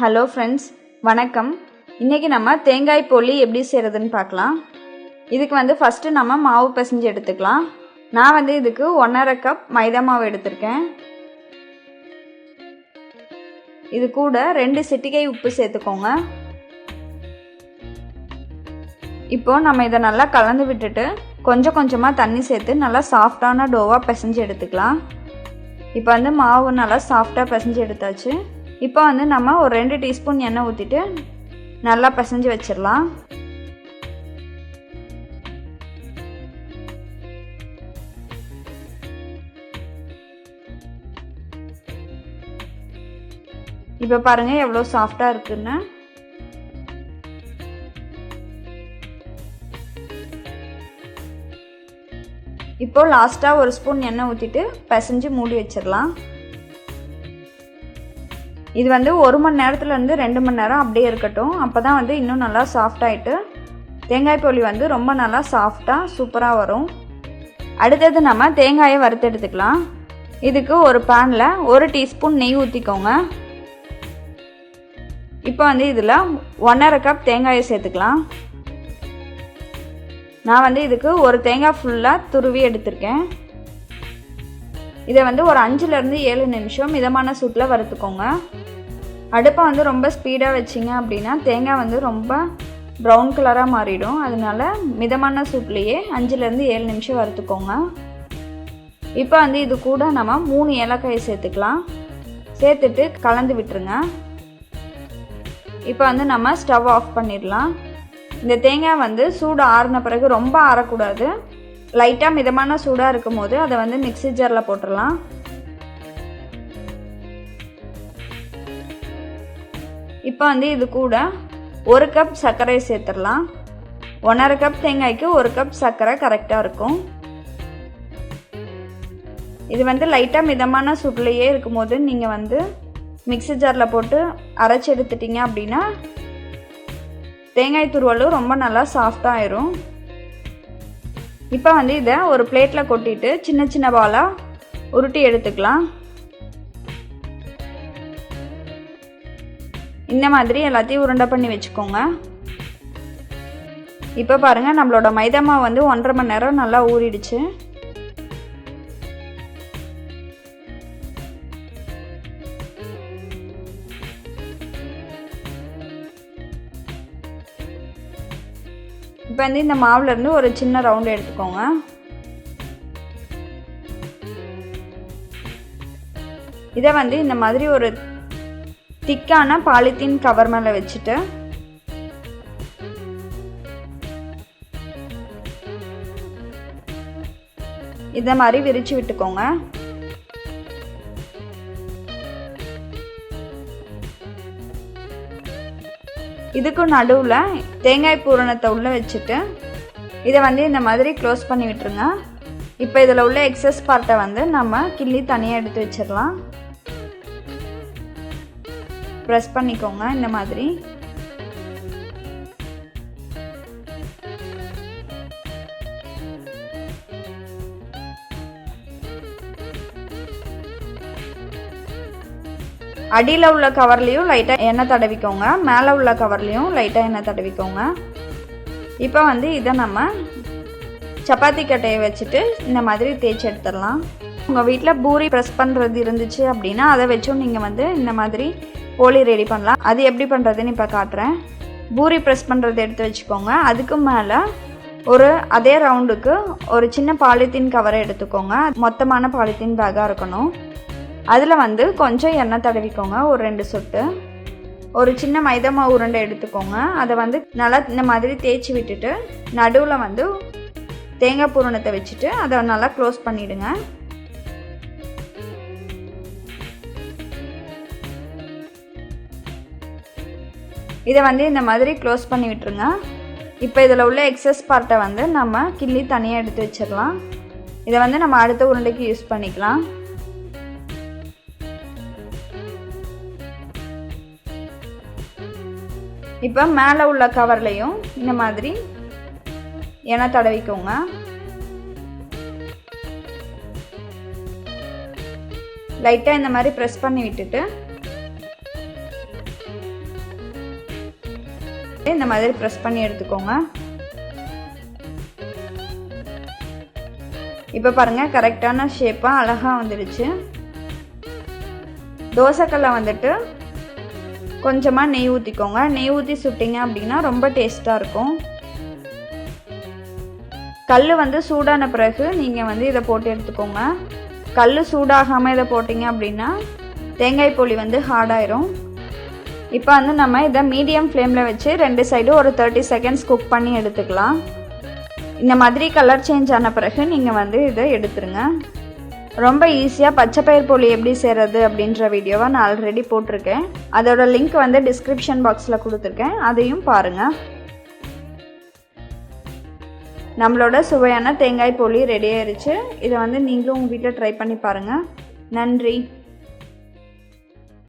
Hello friends, வணக்கம். இன்றைக்கி நம்ம தேங்காய் போலி எப்படி செய்கிறதுன்னு பார்க்கலாம். இதுக்கு ஃபஸ்ட்டு நம்ம மாவு பிசைஞ்சு எடுத்துக்கலாம். நான் இதுக்கு 1½ கப் மைதா மாவு எடுத்திருக்கேன். இது கூட 2 சிட்டிகை உப்பு சேர்த்துக்கோங்க. இப்போது நம்ம இதை நல்லா கலந்து விட்டுட்டு கொஞ்சம் கொஞ்சமாக தண்ணி சேர்த்து நல்லா சாஃப்டான டோவாக பிசைஞ்சு எடுத்துக்கலாம். இப்போ மாவு நல்லா சாஃப்டாக பிசைஞ்சு எடுத்தாச்சு. இப்போ நம்ம ஒரு 2 டீஸ்பூன் எண்ணெய் ஊற்றிட்டு நல்லா பிசைஞ்சு வச்சிடலாம். இப்போ பாருங்கள் எவ்வளோ சாஃப்டாக இருக்குன்னு. இப்போ லாஸ்ட்டாக ஒரு ஸ்பூன் எண்ணெய் ஊற்றிட்டு பிசைஞ்சு மூடி வச்சிடலாம். இது 1 மணி நேரத்துலேருந்து 2 மணி நேரம் அப்படியே இருக்கட்டும். அப்போ தான் இன்னும் நல்லா சாஃப்டாகிட்டு தேங்காய் போலி ரொம்ப நல்லா சாஃப்டாக சூப்பராக வரும். அடுத்தது நம்ம தேங்காயை வறுத்து எடுத்துக்கலாம். இதுக்கு ஒரு பேனில் 1 டீஸ்பூன் நெய் ஊற்றிக்கோங்க. இப்போ இதில் 1½ கப் தேங்காயை சேர்த்துக்கலாம். நான் இதுக்கு ஒரு தேங்காய் ஃபுல்லாக துருவி எடுத்திருக்கேன். இதை ஒரு 5லேருந்து 7 நிமிஷம் மிதமான சூட்டில் வறுத்துக்கோங்க. அடுப்பை ரொம்ப ஸ்பீடாக வச்சிங்க அப்படின்னா தேங்காய் ரொம்ப ப்ரௌன் கலராக மாறிடும். அதனால மிதமான சூட்லேயே 5லேருந்து 7 நிமிஷம் வறுத்துக்கோங்க. இப்போ இது கூட நம்ம 3 ஏலக்காயை சேர்த்துக்கலாம். சேர்த்துட்டு கலந்து விட்டுருங்க. இப்போ நம்ம ஸ்டவ் ஆஃப் பண்ணிடலாம். இந்த தேங்காய் சூடு ஆறின பிறகு ரொம்ப ஆறக்கூடாது. லைட்டாக மிதமான சூடாக இருக்கும் போது அதை மிக்ஸி ஜாரில் போட்டுடலாம். இப்போ இது கூட 1 கப் சர்க்கரை சேர்த்துடலாம். 1½ கப் தேங்காய்க்கு 1 கப் சர்க்கரை கரெக்டாக இருக்கும். இது லைட்டாக மிதமான சூட்லேயே இருக்கும்போது நீங்கள் மிக்ஸி ஜாரில் போட்டு அரைச்சி எடுத்துட்டிங்க அப்படின்னா தேங்காய் துருவலும் ரொம்ப நல்லா சாஃப்டாக ஆயிரும். இப்போ இதை ஒரு பிளேட்டில் கொட்டிட்டு சின்ன சின்ன பாலாக உருட்டி எடுத்துக்கலாம். இந்த மாதிரி எல்லாத்தையும் உருண்டை பண்ணி வச்சுக்கோங்க. இப்போ பாருங்கள், நம்மளோட மைதா மாவு 1½ மணி நேரம் நல்லா ஊறிடுச்சு. இப்போ இந்த மாவுலேருந்து ஒரு சின்ன ரவுண்டு எடுத்துக்கோங்க. இதை இந்த மாதிரி ஒரு திக்கான பாலித்தீன் கவர் மேலே வச்சுட்டு இதை மாதிரி விரிச்சு விட்டுக்கோங்க. இதுக்கு நடுவில் தேங்காய் பூரணத்தை உள்ளே வச்சுட்டு இதை இந்த மாதிரி க்ளோஸ் பண்ணி விட்டுருங்க. இப்போ இதில் உள்ள எக்ஸஸ் பார்ட்டை நம்ம கிள்ளி தனியாக எடுத்து வச்சிடலாம். ப்ரெஸ் பண்ணிக்கோங்க இந்த மாதிரி. அடியில் உள்ள கவர்லேயும் லைட்டாக எண்ணெய் தடவிக்கோங்க. மேலே உள்ள கவர்லேயும் லைட்டாக எண்ணெய் தடவிக்கோங்க. இப்போ இதை நம்ம சப்பாத்தி கட்டையை வச்சுட்டு இந்த மாதிரி தேய்ச்சி எடுத்துடலாம். உங்கள் வீட்டில் பூரி ப்ரெஸ் பண்ணுறது இருந்துச்சு அப்படின்னா அதை வச்சும் நீங்கள் இந்த மாதிரி போலி ரெடி பண்ணலாம். அது எப்படி பண்ணுறதுன்னு இப்போ காட்டுறேன். பூரி ப்ரெஸ் பண்ணுறது எடுத்து வச்சுக்கோங்க. அதுக்கு மேலே அதே ரவுண்டுக்கு ஒரு சின்ன பாலித்தீன் கவரை எடுத்துக்கோங்க. மொத்தமான பாலித்தீன் பேக்காக இருக்கணும். அதில் கொஞ்சம் எண்ணெய் தடவிக்கோங்க. ஒரு 2 சொட்டு. ஒரு சின்ன மைதா மாவு உருண்டை எடுத்துக்கோங்க. அதை நல்லா இந்த மாதிரி தேய்ச்சி விட்டுட்டு நடுவில் தேங்காய் பூரணத்தை வச்சுட்டு அதை நல்லா க்ளோஸ் பண்ணிவிடுங்க. இதை இந்த மாதிரி க்ளோஸ் பண்ணி விட்டுருங்க. இப்போ இதில் உள்ள எக்ஸஸ் பார்ட்டை நம்ம கிள்ளி தனியாக எடுத்து வச்சிடலாம். இதை நம்ம அடுத்த உருண்டைக்கு யூஸ் பண்ணிக்கலாம். இப்போ மேலே உள்ள கவர்லையும் இந்த மாதிரி எண்ணெய் தடவிக்கோங்க. லைட்டாக இந்த மாதிரி ப்ரெஸ் பண்ணி விட்டுட்டு இந்த மாதிரி ப்ரெஸ் பண்ணி எடுத்துக்கோங்க. இப்போ பாருங்கள் கரெக்டான ஷேப்பாக அழகாக வந்துடுச்சு. தோசைக்கல்லை வந்துட்டு கொஞ்சமாக நெய் ஊற்றிக்கோங்க. நெய் ஊற்றி சுட்டிங்க அப்படின்னா ரொம்ப டேஸ்ட்டாக இருக்கும். கல் வந்து சூடான பிறகு நீங்கள் வந்து இதை போட்டு எடுத்துக்கோங்க. கல் சூடாகாமல் இதை போட்டிங்க அப்படின்னா தேங்காய் போலி வந்து ஹார்டாயிரும். இப்போ வந்து நம்ம இதை மீடியம் ஃப்ளேமில் வச்சு 2 சைடும் ஒரு 30 செகண்ட்ஸ் குக் பண்ணி எடுத்துக்கலாம். இந்த மாதிரி கலர் சேஞ்ச் ஆன பிறகு நீங்கள் வந்து இதை எடுத்துருங்க. ரொம்ப ஈஸியாக பச்சைப்பயிர் போலி எப்படி செய்கிறது அப்படின்ற வீடியோவை நான் ஆல்ரெடி போட்டிருக்கேன். அதோட லிங்க் வந்து டிஸ்கிரிப்ஷன் பாக்ஸில் கொடுத்துருக்கேன், அதையும் பாருங்கள். நம்மளோட சுவையான தேங்காய் போலி ரெடி ஆயிடுச்சு. இதை வந்து நீங்களும் உங்கள் வீட்டில் ட்ரை பண்ணி பாருங்கள். நன்றி.